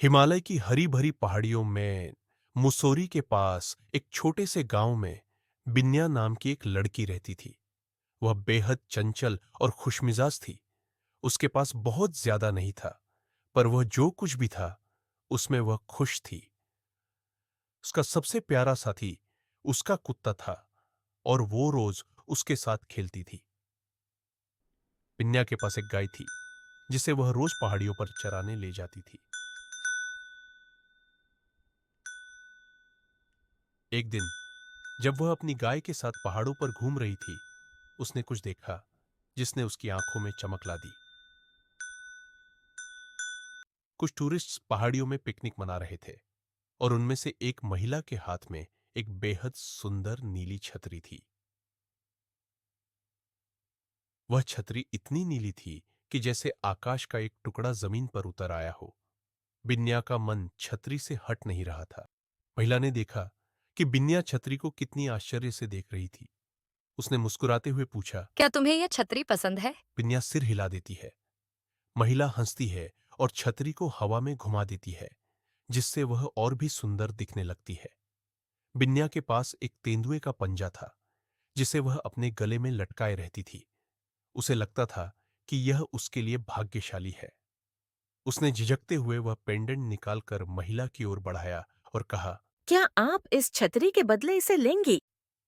हिमालय की हरी भरी पहाड़ियों में मुसोरी के पास एक छोटे से गांव में बिन्या नाम की एक लड़की रहती थी। वह बेहद चंचल और खुशमिजाज थी। उसके पास बहुत ज्यादा नहीं था, पर वह जो कुछ भी था उसमें वह खुश थी। उसका सबसे प्यारा साथी उसका कुत्ता था और वो रोज उसके साथ खेलती थी। बिन्या के पास एक गाय थी जिसे वह रोज पहाड़ियों पर चराने ले जाती थी। एक दिन जब वह अपनी गाय के साथ पहाड़ों पर घूम रही थी, उसने कुछ देखा जिसने उसकी आंखों में चमक ला दी। कुछ टूरिस्ट्स पहाड़ियों में पिकनिक मना रहे थे और उनमें से एक महिला के हाथ में एक बेहद सुंदर नीली छतरी थी। वह छतरी इतनी नीली थी कि जैसे आकाश का एक टुकड़ा जमीन पर उतर आया हो। बिन्या का मन छतरी से हट नहीं रहा था। महिला ने देखा कि बिन्या छतरी को कितनी आश्चर्य से देख रही थी। उसने मुस्कुराते हुए पूछा, क्या तुम्हें यह छतरी पसंद है? बिन्या सिर हिला देती है। महिला हंसती है और छतरी को हवा में घुमा देती है, जिससे वह और भी सुंदर दिखने लगती है। बिन्या के पास एक तेंदुए का पंजा था जिसे वह अपने गले में लटकाए रहती थी। उसे लगता था कि यह उसके लिए भाग्यशाली है। उसने झिझकते हुए वह पेंडेंट निकालकर महिला की ओर बढ़ाया और कहा। क्या आप इस छतरी के बदले इसे लेंगी?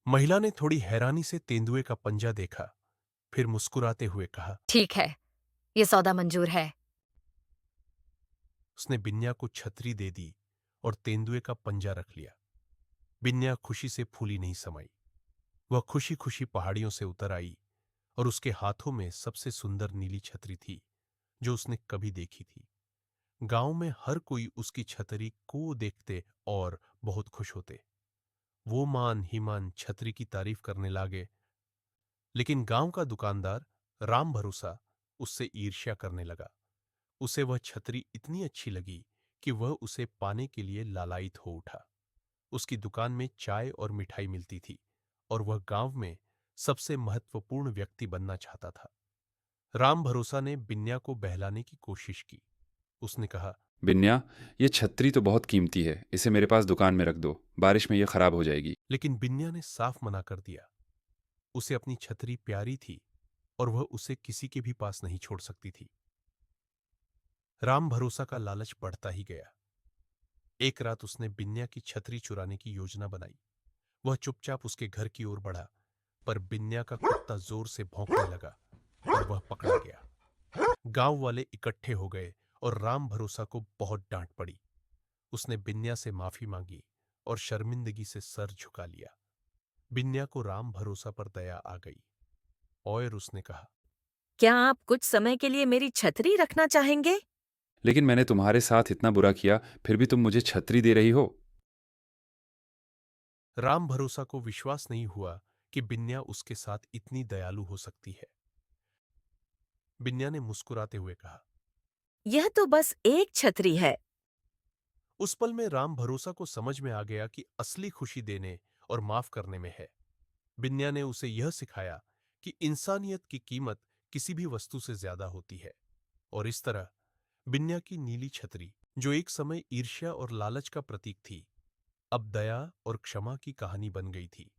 महिला ने थोड़ी हैरानी से तेंदुए का पंजा देखा, फिर मुस्कुराते हुए कहा। ठीक है, ये सौदा मंजूर है। उसने बिन्या को छतरी दे दी और तेंदुए का पंजा रख लिया। बिन्या खुशी से फूली नहीं समाई। वह खुशी खुशी पहाड़ियों से उतर आई और उसके हाथों में सबसे सुंदर नीली छतरी थी जो उसने कभी देखी थी। गांव में हर कोई उसकी छतरी को देखते और बहुत खुश होते। वो मान ही मान छतरी की तारीफ करने लागे, लेकिन गांव का दुकानदार राम भरोसा उससे ईर्ष्या करने लगा। उसे वह छतरी इतनी अच्छी लगी कि वह उसे पाने के लिए लालायित हो उठा। उसकी दुकान में चाय और मिठाई मिलती थी और वह गांव में सबसे महत्वपूर्ण व्यक्ति बनना चाहता था। राम भरोसा ने बिन्या को बहलाने की कोशिश की। उसने कहा, बिन्या, ये छतरी तो बहुत कीमती है। इसे मेरे पास दुकान में रख दो। बारिश में ये खराब हो जाएगी। लेकिन बिन्या ने साफ मना कर दिया। उसे अपनी छतरी प्यारी थी और वह उसे किसी के भी पास नहीं छोड़ सकती थी। राम भरोसा का लालच बढ़ता ही गया। एक रात उसने बिन्या की छतरी चुराने की योजना बनाई। वह चुपचाप उसके घर की ओर बढ़ा, पर बिन्या का कुत्ता जोर से भौंकने लगा और वह पकड़ा गया। गांव वाले इकट्ठे हो गए और राम भरोसा को बहुत डांट पड़ी। उसने बिन्या से माफी मांगी और शर्मिंदगी से सर झुका लिया। बिन्या को राम भरोसा पर दया आ गई और उसने कहा। क्या आप कुछ समय के लिए मेरी छतरी रखना चाहेंगे? लेकिन मैंने तुम्हारे साथ इतना बुरा किया, फिर भी तुम मुझे छतरी दे रही हो। राम भरोसा को विश्वास नहीं हुआ कि बिन्या उसके साथ इतनी दयालु हो सकती है। बिन्या ने मुस्कुराते हुए कहा। यह तो बस एक छतरी है। उस पल में राम भरोसा को समझ में आ गया कि असली खुशी देने और माफ करने में है। बिन्या ने उसे यह सिखाया कि इंसानियत की कीमत किसी भी वस्तु से ज्यादा होती है। और इस तरह बिन्या की नीली छतरी, जो एक समय ईर्ष्या और लालच का प्रतीक थी, अब दया और क्षमा की कहानी बन गई थी।